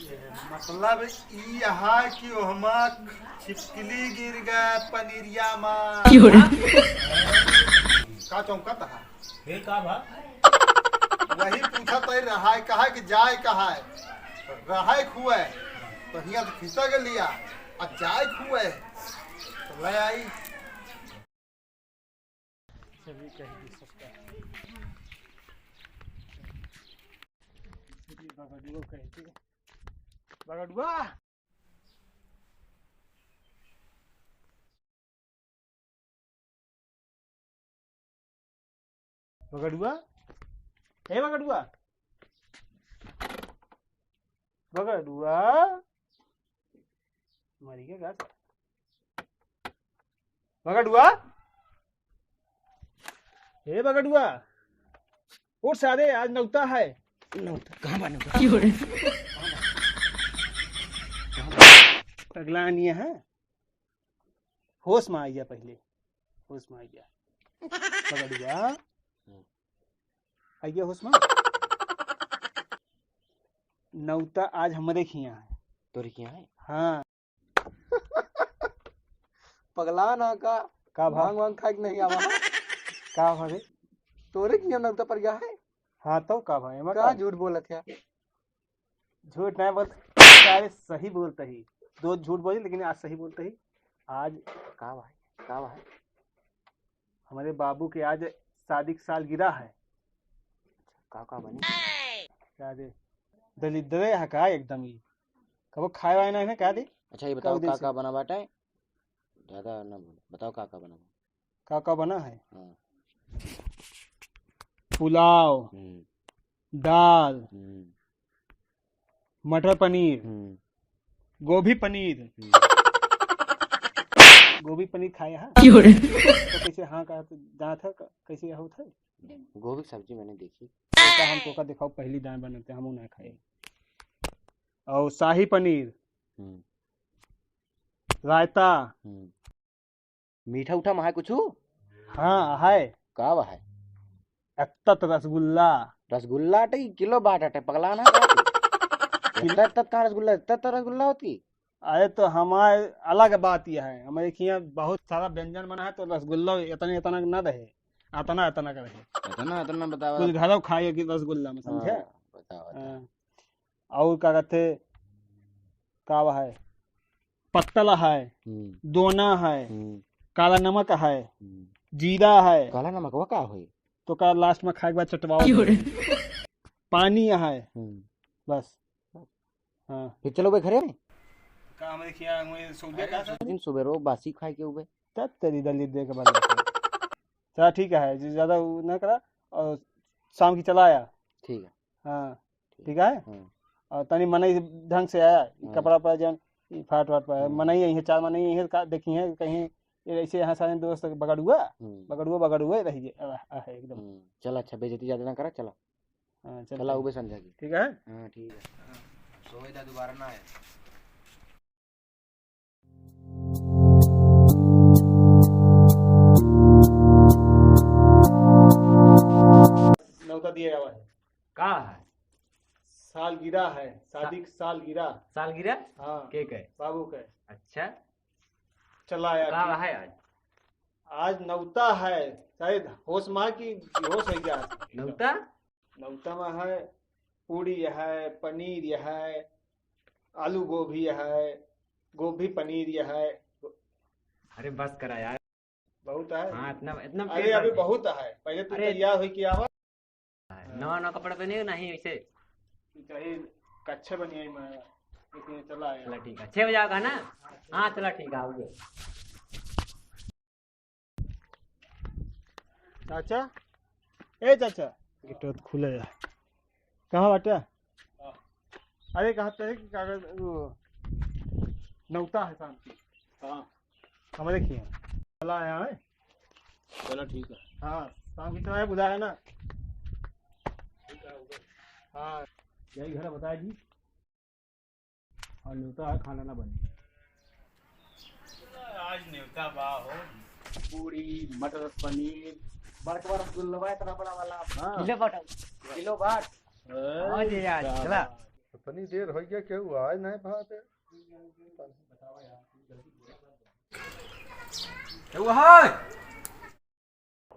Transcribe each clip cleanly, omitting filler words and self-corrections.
मतलब ई है कि ओहमा छिपकली गिर गए पनीरिया में का चौंकत है फिर का भा वही पूछा तो रहा कहा कि जाए कहा रहा खुए तो हिया से खिंचा के लिया और जाए खुए तो ले आई सभी कह सकता बगड़ुआ कहते बगड़ुआ बगड़ुआ हे बगड़ुआ बगड़ुआ मरी गया घास बगड़ुआ हे बगड़ुआ उठ सारे आज नौता है कहाँ बने पगला नहीं है होश में आइया पहले होश में आइया बगड़ुआ आइया होश में नौता आज हमारे खिया है तोरी क्या है हाँ पगला ना का भांग वांग खा के नहीं आवा का भागे तोरे की नौता पर गया है हाँ तो का भाई मैं का झूठ बोलत है झूठ नहीं बोल सारे सही बोलते ही दो झूठ बोले लेकिन आज सही बोलते ही आज का भाई हमारे बाबू के आज शादी की साल गिरा है का बनी क्या दे दलिद्र है का एकदम ही कबो खाए वाए नहीं है क्या दे अच्छा ये बताओ का बना बाटा है ज्यादा ना बोलो बताओ का बना का बना है हाँ पुलाव दाल मटर पनीर गोभी पनीर गोभी पनीर खाया है तो कैसे हाँ का जहाँ था कैसे हो था गोभी की सब्जी मैंने देखी तो हमको का दिखाओ पहली दाल बनाते हम नहीं खाए और शाही पनीर रायता मीठा उठा में है कुछ हाँ है का है अत्तत रसगुल्ला टे किलो बाट है पगला ना तत का रसगुल्ला तत रसगुल्ला होती अरे तो हमारे अलग बात यह है हमारे यहाँ बहुत सारा व्यंजन बना है तो रसगुल्ला इतना इतना न रहे अतना अतना का रहे इतना बताओ कुछ घरों खाए कि रसगुल्ला में समझे और क्या कहते का है पत्तल है दोना है काला नमक है जीरा है काला नमक वो का होई तो का लास्ट में खाए के बाद चटवाओ पानी है बस हाँ फिर चलो बे घरे में का हमारे खिया मुझे सुबह का दिन सुबह रो बासी खाए के उबे तब तेरी दलित दे के बाद चला ठीक है ज्यादा ना करा और शाम की चला आया ठीक है हाँ ठीक है और तनी मनई ढंग से आया कपड़ा पर जन फाट वाट पर मनई यही चार मनई यही देखी है कहीं ऐसे यहाँ सारे दोस्त बगड़ुआ रही है एकदम चल अच्छा बेइज्जती ज्यादा ना करा चला हाँ चला उबे समझा की ठीक है हाँ ठीक है सोएदा दोबारा ना आए नौता दिया हुआ है का है सालगिरह है शादी की सालगिरह सालगिरह हाँ के बाबू के अच्छा चला आया का है आज आज नौता है शायद होश माँ की होश है क्या नौता नौता में है पूड़ी है पनीर है आलू गोभी है गोभी पनीर है अरे बस करा यार बहुत है हाँ इतना इतना अरे अभी बहुत है पहले तो तैयार हुई किया हुआ नवा नवा कपड़ा पहने नहीं वैसे चाहिए कच्छे बनिए मैं इसलिए चला आया चला ठीक है 6 बजे आगा ना हाँ चला ठीक है आओगे चाचा ए चाचा गेट तो खुले है कहाँ बाटे अरे कहा कि कागज वो नौता है शाम की हाँ हमारे देखिए चला आया है चलो ठीक है हाँ शाम की समय बुझा है ना हाँ यही घर बताया जी और न्योता है खाना ना बने आज न्योता बा हो पूरी मटर पनीर बड़का रसगुल्ला इतना बड़ा वाला किलो बाट किलो बाट हाँ जी यार चला इतनी देर हो गया क्यों आए नहीं बात है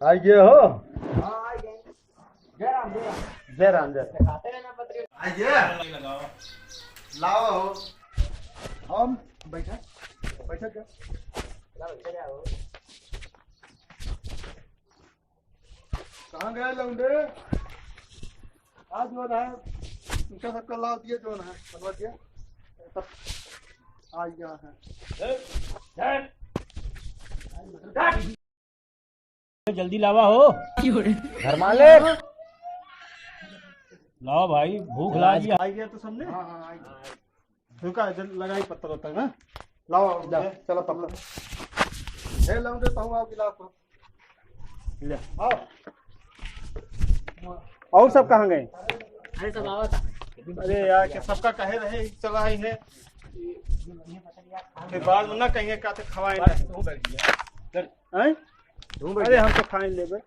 आइए हो जय राम जय आइए लाओ हो हम बैठा बैठा क्या कहाँ गए लौंडे आज जो है उनका सबका लाभ दिए जो है बनवा दिया सब आ गया है जल्दी लावा हो घर मालिक लाओ भाई भूख लागी आ गया तो सबने रुका लगाई पत्थर होता है ना लाओ चलो पकड़ो हे लौंडे तो आओ गिलास को ले आओ और सब कहाँ गए अरे सब आवा था अरे यार क्या सबका कहे रहे चला ही है फिर बाद में ना कहेंगे का तो खवाए हैं अरे हम तो खाए ले बे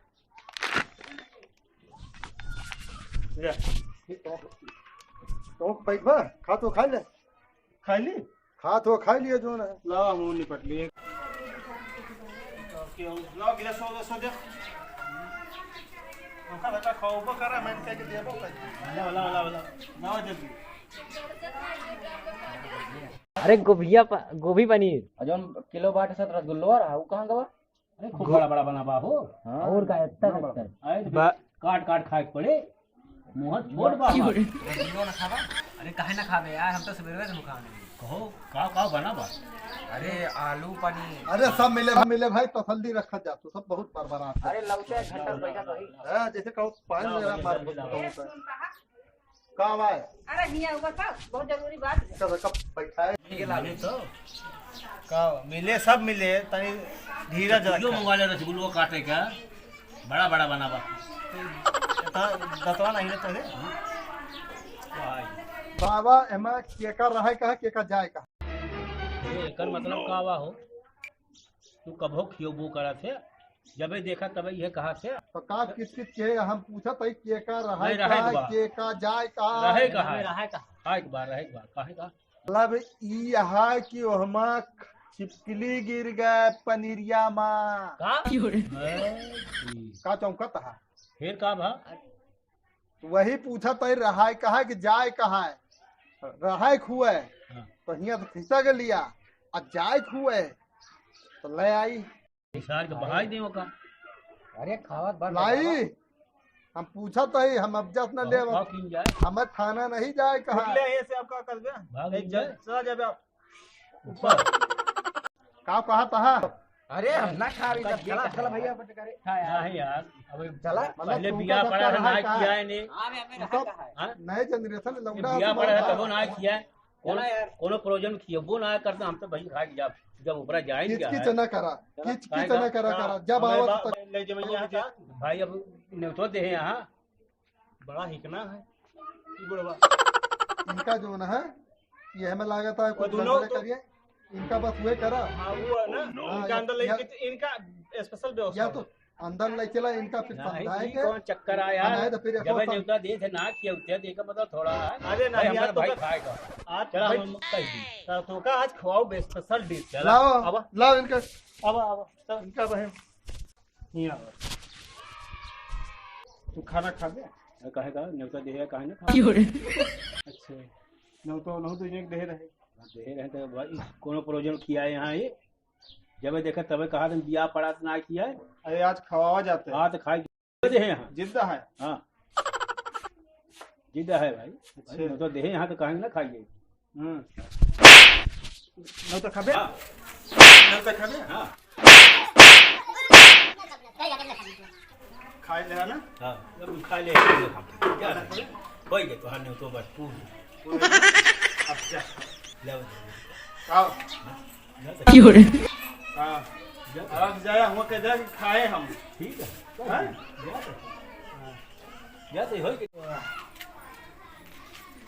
तो पैसा खा तो खा ले खा ली खा तो खा लिए जो ना लाओ मुंह निपट लिए लाओ गिलास सो दे उनका बेटा खाओ वो कर रहा मैं कह के दे दो वाला वाला वाला लाओ जल्दी अरे गोभी पनीर जोन किलो बाट सत रसगुल्लो रहा वो कहाँ गवा अरे खूब बड़ा बड़ा बना बाबू और का इतना काट काट खाए के पड़े मुँह छोड़ बा अरे काहे ना खावे यार हम तो सवेरे से खाने कहो का बना बा अरे आलू पनीर अरे सब मिले भाई तसल्ली रखा जा तो सब बहुत बरबरात अरे लौटे घंटा पैसा तो है जैसे कहो पानी मेरा मार काम आए अरे हिया ऊपर का बहुत जरूरी बात है कब बैठा है मिले तो का मिले सब मिले तनी धीरज जो मंगवा ले रसगुल्लो काटे का बड़ा बड़ा बना बा दतवा नहीं तो बाबा एमा केका रहे का केका जाए का ये एकर मतलब का बा हो तू कभो खियोबू करा थे जबे देखा तबे ये कहा से तो का किस के हम पूछा तो केका रहे नहीं, रहे का बा। केका जाए का रहे कहा रहा का हाँ एक बार काहे का मतलब ई है कि ओहमा छिपकली गिर गए पनीरिया माँ का का चौंकत है फिर का भा वही पूछा तो रहाय कहा कि जाए कहा है रहाय खुए हाँ। तो हिया तो खिसा के लिया और जाए खुए तो ले आई हिसार के बहाई देव का अरे खावत बात लाई हम पूछा तो ही हम अब जस न ले का किन जाए हमें थाना नहीं जाए कहा से आप क्या कर दे भाग जाए चला जाए आप ऊपर का कहा था अरे हम ना खा रही तब चला चला भैया पट करे नहीं यार अब चला पहले तुमका बिया तो पड़ा है ना रहा का किया है ने मतलब नए जनरेशन लौंडा बिया पड़ा है तबो ना किया है चला यार। कोनो प्रोजन खियबो ना करता हम तो भाई खा के जब ऊपर जाएंगे किच न करा किच न करा जब आवत तो ले जमैया का भाई अब न्योतो दे यहाँ बड़ा हिकना है ई बुढ़वा इनका जो न है ये हमें लागत है कुछ दोनों गड़बड़ करिए इनका बस हुए करा हां वो है ना इनका अंदर ले इनका स्पेशल व्यवस्था या तो अंदर ले चला इनका फिर नहीं समझाएंगे कौन चक्कर आया नहीं तो फिर एक जब और न्योता दे थे ना किया उठे देखा मतलब थोड़ा है अरे भाई नहीं हमारा यार तो भाई खाएगा आज चला भाई हम कह दी तो का आज खवाओ स्पेशल डिश लाओ अब लाओ इनका अब इनका बहन हिया तू खाना खा गया कहेगा न्योता दे कहे ना खा अच्छा नौ तो एक दे रहे दे रहे थे भाई कोनो प्रोजन किया है यहाँ ये जब देखा तबे कहा तुम बिया पड़ा ना किया है अरे आज खवावा जाते हैं हाँ तो खाई दे यहाँ जिद्दा है हाँ जिद्दा है भाई अच्छा तो दे यहाँ तो कहेंगे ना खाइए नौ तो खाबे हाँ नौ तो खाबे हाँ खाए ले है ना हाँ जब खा ले क्या हो गए तो हाँ तो बस पूरी अब जा ले आओ हाँ अब जाए हम के जा खाए हम ठीक है हाँ? जाते हो गए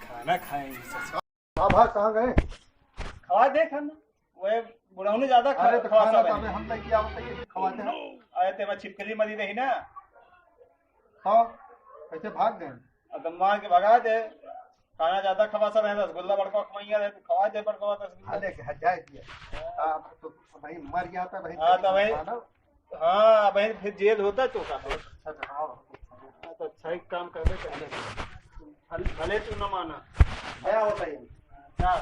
खाना खाएंगे अब हाँ कहाँ गए खवा दे खाना वो बुढ़ाऊ ने ज्यादा अरे तो खवा खाना सब तो हमें हम नहीं किया बताइए खवाते हैं आए ते छिपकली मरी रही ना हाँ कैसे भाग गए अब तो मार के भगा दे खाना ज्यादा खवा सा रहे रसगुल्ला बड़का खवाइया रहे खवा दे बड़का रसगुल्ला लेके जाए दिया तो भाई मर गया था भाई हाँ तो भाई हाँ भाई फिर जेल होता तो का तो अच्छा ही काम कर दे भले तू न माना क्या होता है क्या